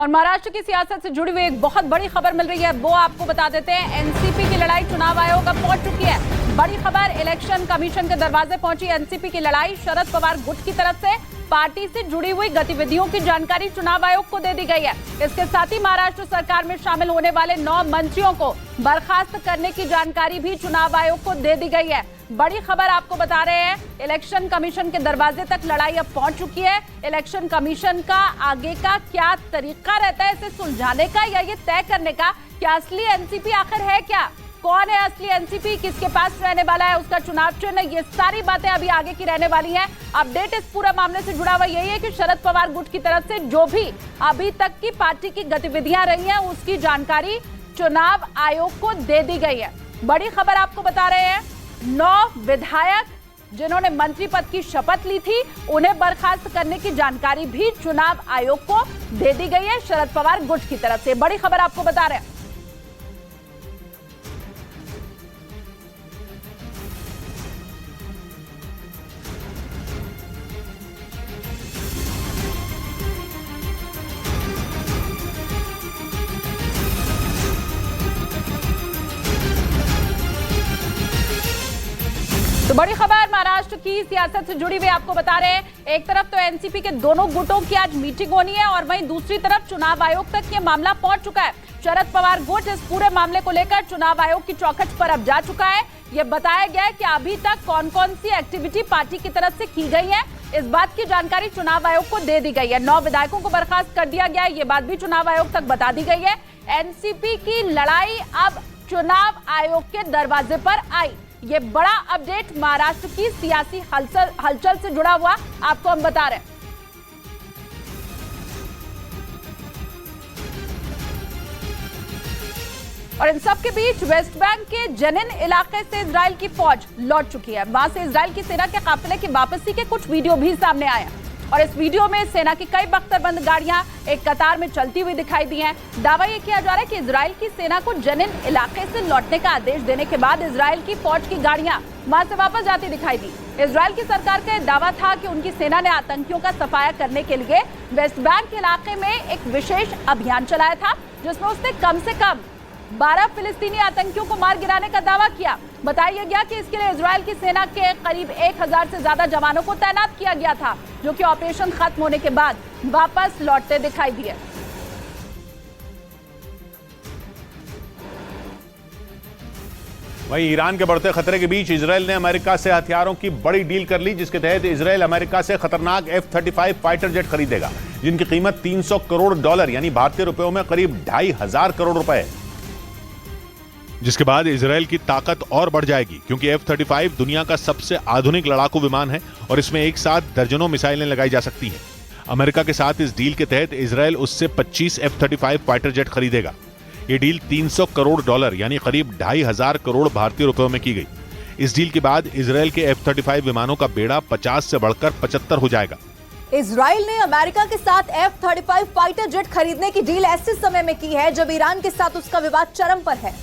और महाराष्ट्र की सियासत से जुड़ी हुई एक बहुत बड़ी खबर मिल रही है, वो आपको बता देते हैं। एनसीपी की लड़ाई चुनाव आयोग अब पहुंच चुकी है। बड़ी खबर, इलेक्शन कमीशन के दरवाजे पहुंची एनसीपी की लड़ाई। शरद पवार गुट की तरफ से पार्टी से जुड़ी हुई गतिविधियों की जानकारी चुनाव आयोग को दे दी गई है। इसके साथ ही महाराष्ट्र सरकार में शामिल होने वाले 9 मंत्रियों को बर्खास्त करने की जानकारी भी चुनाव आयोग को दे दी गई है। बड़ी खबर आपको बता रहे हैं, इलेक्शन कमीशन के दरवाजे तक लड़ाई अब पहुंच चुकी है। इलेक्शन कमीशन का आगे का क्या तरीका रहता है इसे सुलझाने का या ये तय करने का कि असली एनसीपी आखिर है क्या, कौन है असली एनसीपी, किसके पास रहने वाला है उसका चुनाव चिन्ह, ये सारी बातें अभी आगे की रहने वाली हैं। अपडेट इस पूरे मामले से जुड़ा हुआ यही है कि शरद पवार गुट की तरफ से जो भी अभी तक की पार्टी की गतिविधियां रही हैं उसकी जानकारी चुनाव आयोग को दे दी गई है। बड़ी खबर आपको बता रहे हैं, 9 विधायक जिन्होंने मंत्री पद की शपथ ली थी उन्हें बर्खास्त करने की जानकारी भी चुनाव आयोग को दे दी गई है शरद पवार गुट की तरफ से। बड़ी खबर आपको बता रहे हैं। तो बड़ी खबर महाराष्ट्र की सियासत से जुड़ी हुई आपको बता रहे हैं। एक तरफ तो एनसीपी के दोनों गुटों की आज मीटिंग होनी है और वहीं दूसरी तरफ चुनाव आयोग तक ये मामला पहुंच चुका है। शरद पवार गुट इस पूरे मामले को लेकर चुनाव आयोग की चौखट पर अब जा चुका है। ये बताया गया है कि अभी तक कौन कौन सी एक्टिविटी पार्टी की तरफ से की गई है, इस बात की जानकारी चुनाव आयोग को दे दी गई है। 9 विधायकों को बर्खास्त कर दिया गया है, ये बात भी चुनाव आयोग तक बता दी गई है। एनसीपी की लड़ाई अब चुनाव आयोग के दरवाजे पर आई। ये बड़ा अपडेट महाराष्ट्र की सियासी हलचल से जुड़ा हुआ आपको हम बता रहे हैं। और इन सब के बीच वेस्ट बैंक के जनिन इलाके से इजराइल की फौज लौट चुकी है। वहां से इजराइल की सेना के काफिले की वापसी के कुछ वीडियो भी सामने आए हैं और इस वीडियो में सेना की कई बख्तरबंद गाड़ियां एक कतार में चलती हुई दिखाई दी हैं। दावा यह किया जा रहा है कि इजराइल की सेना को जनिन इलाके से लौटने का आदेश देने के बाद इजराइल की फौज की गाड़ियां वहां से वापस जाती दिखाई दी। इजराइल की सरकार का दावा था कि उनकी सेना ने आतंकियों का सफाया करने के लिए वेस्ट बैंक इलाके में एक विशेष अभियान चलाया था, जिसमें उसने कम से कम 12 फिलिस्तीनी आतंकियों को मार गिराने का दावा किया। बताया गया कि इसके लिए इजराइल की सेना के करीब 1000 से ज्यादा जवानों को तैनात किया गया था, जो कि ऑपरेशन खत्म होने के बाद वापस लौटते दिखाई दिए। वहीं ईरान के बढ़ते खतरे के बीच इजराइल ने अमेरिका से हथियारों की बड़ी डील कर ली, जिसके तहत इजराइल अमेरिका से खतरनाक F-35 फाइटर जेट खरीदेगा, जिनकी कीमत $300 करोड़ यानी भारतीय रुपयों में करीब 2500 करोड़ रुपए है। जिसके बाद इजराइल की ताकत और बढ़ जाएगी, क्योंकि F-35 दुनिया का सबसे आधुनिक लड़ाकू विमान है और इसमें एक साथ दर्जनों मिसाइलें लगाई जा सकती हैं। अमेरिका के साथ इस डील के तहत इजराइल उससे 25 F-35 फाइटर जेट खरीदेगा। ये डील $300 करोड़ यानी करीब 2500 करोड़ भारतीय रुपयों में की गई। इस डील के बाद इजराइल के F-35 विमानों का बेड़ा 50 से बढ़कर 75 हो जाएगा। इजराइल ने अमेरिका के साथ F-35 फाइटर जेट खरीदने की डील ऐसे समय में की है जब ईरान के साथ उसका विवाद चरम पर है।